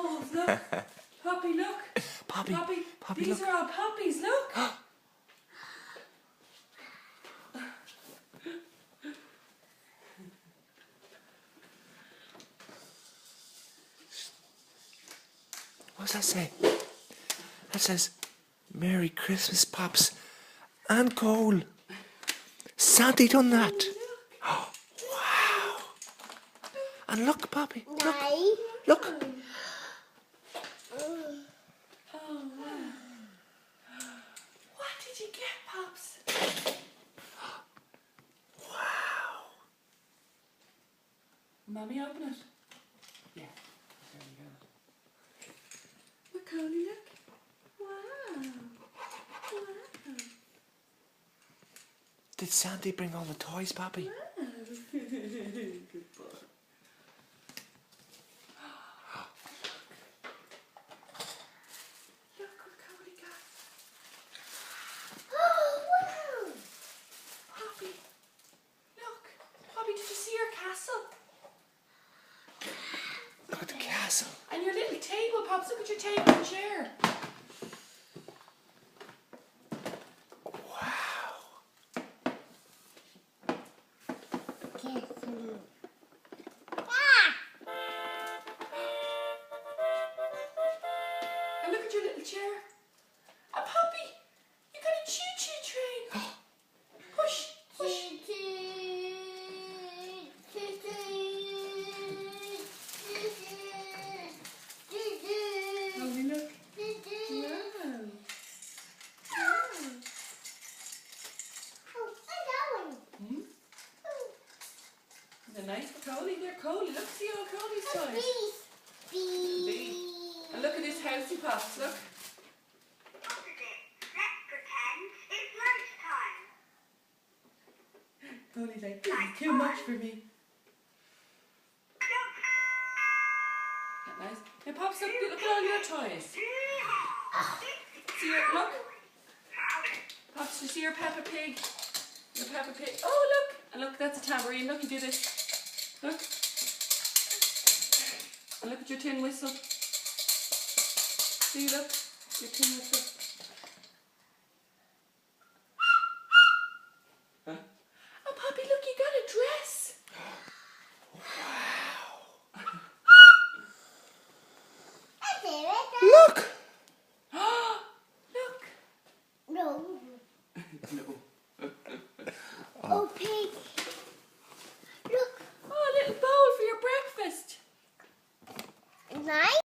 moles, look. Poppy, look. Poppy, Poppy, these look. are all poppies, look. What's that say? That says, Merry Christmas, Pops and Cole. Santa done that. Oh, wow. And look, Poppy, look. Look. Oh, wow. What did you get, Pops? Wow. Mommy, open it. Yeah, there we go. Look, Coney, look. Wow. Wow. Did Santa bring all the toys, Poppy? Wow. Good boy. Look what Cody got. Oh, wow. Poppy. Look. Poppy, did you see your castle? Look at the castle. And your little table, Pops. Look at your table and chair. And look at your little chair. And Poppy, you got a choo-choo train. Push, push. Mommy, look. Wow. Hmm? They're nice for Coley. They're Coley. Look, see all Coley's toys. Bee. And look at this housey, Pops. Look. Coley's like, this is too much for me. That nice? Hey, Pops, look at all your toys. See your, look. Pops, you see your Peppa Pig? Your Peppa Pig. Oh, look. And look, that's a tambourine. Look, you do this. Look. And look at your tin whistle. See, look. Your tin whistle. Huh? Oh, Poppy, look, you got a dress. Look. Look. No. No. Oh, pig.